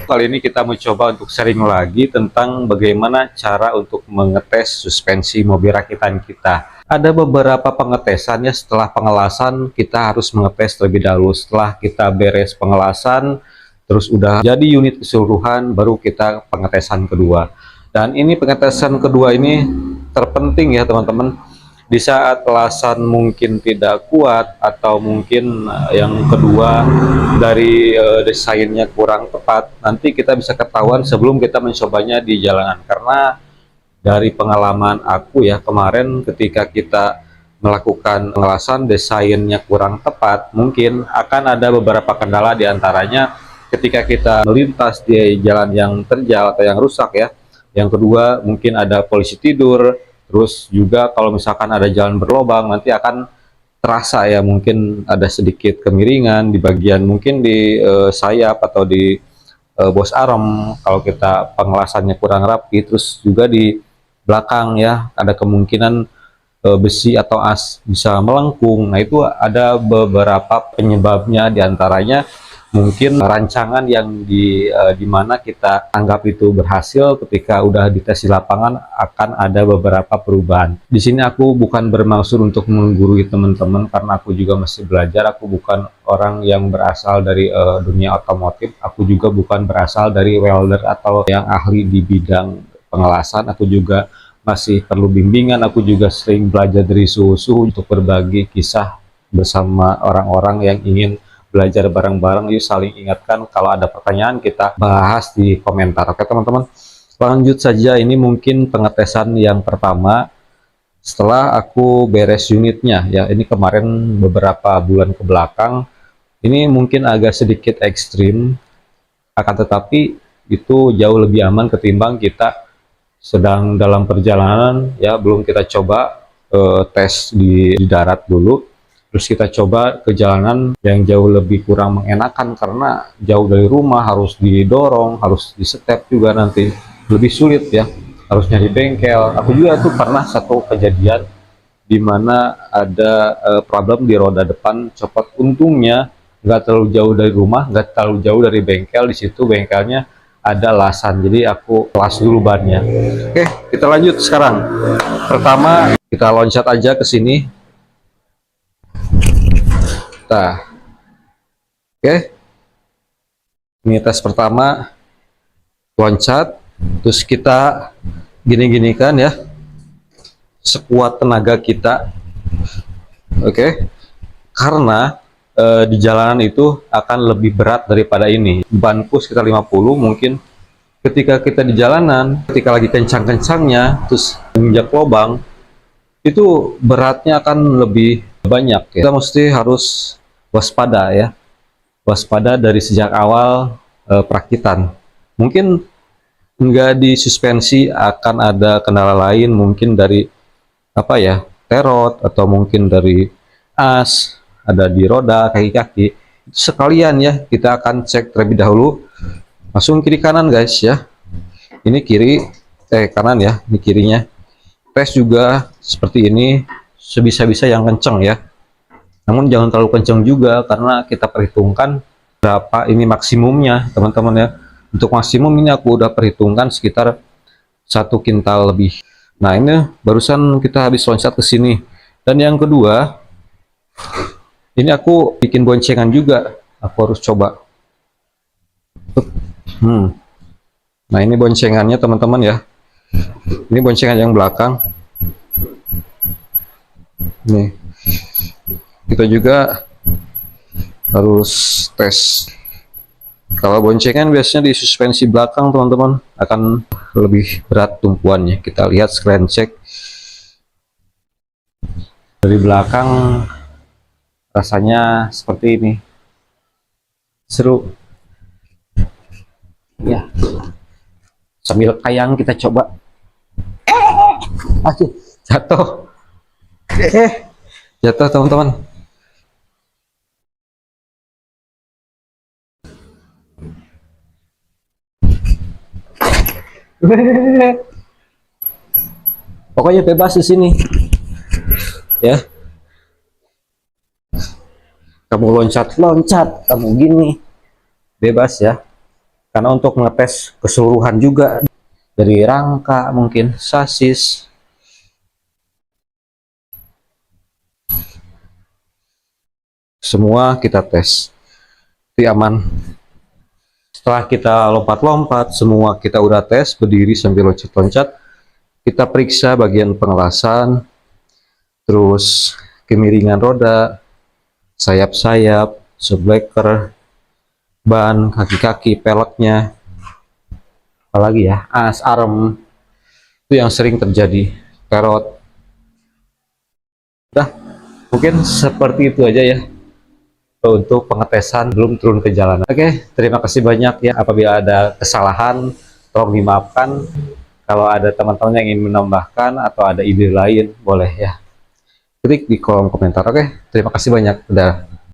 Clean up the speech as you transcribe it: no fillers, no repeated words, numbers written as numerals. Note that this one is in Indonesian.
Kali ini kita mencoba untuk sharing lagi tentang bagaimana cara untuk mengetes suspensi mobil rakitan kita. Ada beberapa pengetesan ya, setelah pengelasan kita harus mengetes terlebih dahulu. Setelah kita beres pengelasan, terus udah jadi unit keseluruhan, baru kita pengetesan kedua. Dan ini pengetesan kedua ini terpenting ya teman-teman. Di saat elasan mungkin tidak kuat atau mungkin yang kedua dari desainnya kurang tepat, nanti kita bisa ketahuan sebelum kita mencobanya di jalanan. Karena dari pengalaman aku ya, kemarin ketika kita melakukan pengelasan desainnya kurang tepat, mungkin akan ada beberapa kendala, diantaranya ketika kita melintas di jalan yang terjal atau yang rusak ya. Yang kedua mungkin ada polisi tidur. Terus juga kalau misalkan ada jalan berlobang, nanti akan terasa ya, mungkin ada sedikit kemiringan di bagian mungkin di sayap atau di bos arm kalau kita pengelasannya kurang rapi. Terus juga di belakang ya, ada kemungkinan besi atau as bisa melengkung. Nah itu ada beberapa penyebabnya, diantaranya mungkin rancangan yang di mana kita anggap itu berhasil, ketika udah dites di lapangan akan ada beberapa perubahan. Di sini aku bukan bermaksud untuk menggurui teman-teman, karena aku juga masih belajar. Aku bukan orang yang berasal dari dunia otomotif. Aku juga bukan berasal dari welder atau yang ahli di bidang pengelasan. Aku juga masih perlu bimbingan. Aku juga sering belajar dari suhu-suhu untuk berbagi kisah bersama orang-orang yang ingin belajar bareng-bareng. Yuk saling ingatkan, kalau ada pertanyaan kita bahas di komentar. Oke teman-teman, lanjut saja. Ini mungkin pengetesan yang pertama setelah aku beres unitnya ya. Ini kemarin beberapa bulan ke belakang, ini mungkin agak sedikit ekstrim, akan tetapi itu jauh lebih aman ketimbang kita sedang dalam perjalanan ya, belum kita coba tes di darat dulu, terus kita coba ke jalanan yang jauh lebih kurang mengenakan, karena jauh dari rumah, harus didorong, harus disetep juga, nanti lebih sulit ya, harus nyari bengkel. Aku juga tuh pernah satu kejadian di mana ada problem di roda depan copot. Untungnya nggak terlalu jauh dari rumah, nggak terlalu jauh dari bengkel. Di situ bengkelnya ada lasan, jadi aku kelas dulu bannya. Oke, kita lanjut sekarang. Pertama kita loncat aja ke sini. Nah, oke, ini tes pertama, loncat, terus kita gini-gini kan ya, sekuat tenaga kita. Oke, karena di jalanan itu akan lebih berat daripada ini. Banku sekitar 50 mungkin. Ketika kita di jalanan, ketika lagi kencang-kencangnya, terus menginjak lubang, itu beratnya akan lebih banyak ya. Kita mesti harus waspada ya, waspada dari sejak awal perakitan. Mungkin enggak di suspensi akan ada kendala lain, mungkin dari apa ya, terot, atau mungkin dari as, ada di roda, kaki-kaki. Sekalian ya, kita akan cek terlebih dahulu. Langsung kiri kanan guys ya, ini kiri kanan ya, ini kirinya. Tes juga seperti ini, sebisa-bisa yang kenceng ya, namun jangan terlalu kencang juga, karena kita perhitungkan berapa ini maksimumnya teman-teman ya. Untuk maksimum ini aku udah perhitungkan sekitar 1 kintal lebih. Nah ini barusan kita habis loncat ke sini. Dan yang kedua, ini aku bikin boncengan juga, aku harus coba. Nah ini boncengannya teman-teman ya, ini boncengan yang belakang nih. Kita juga harus tes. Kalau boncengan biasanya di suspensi belakang teman-teman akan lebih berat tumpuannya. Kita lihat screen check dari belakang, rasanya seperti ini, seru ya. Sambil kayang kita coba. Aduh, jatuh. Jatuh teman-teman. Pokoknya bebas di sini ya. Kamu loncat, kamu gini, bebas ya. Karena untuk mengetes keseluruhan juga, dari rangka mungkin sasis, semua kita tes itu aman. Setelah kita lompat-lompat, semua kita udah tes, berdiri sambil loncat-loncat, kita periksa bagian pengelasan, terus kemiringan roda, sayap-sayap, subleker, ban, kaki-kaki, peleknya, apalagi ya, as, arm, itu yang sering terjadi, perot. Udah, mungkin seperti itu aja ya untuk pengetesan belum turun ke jalanan. Oke, terima kasih banyak ya. Apabila ada kesalahan, tolong dimaafkan. Kalau ada teman-teman yang ingin menambahkan atau ada ide lain, boleh ya. Klik di kolom komentar. Oke, terima kasih banyak. Udah.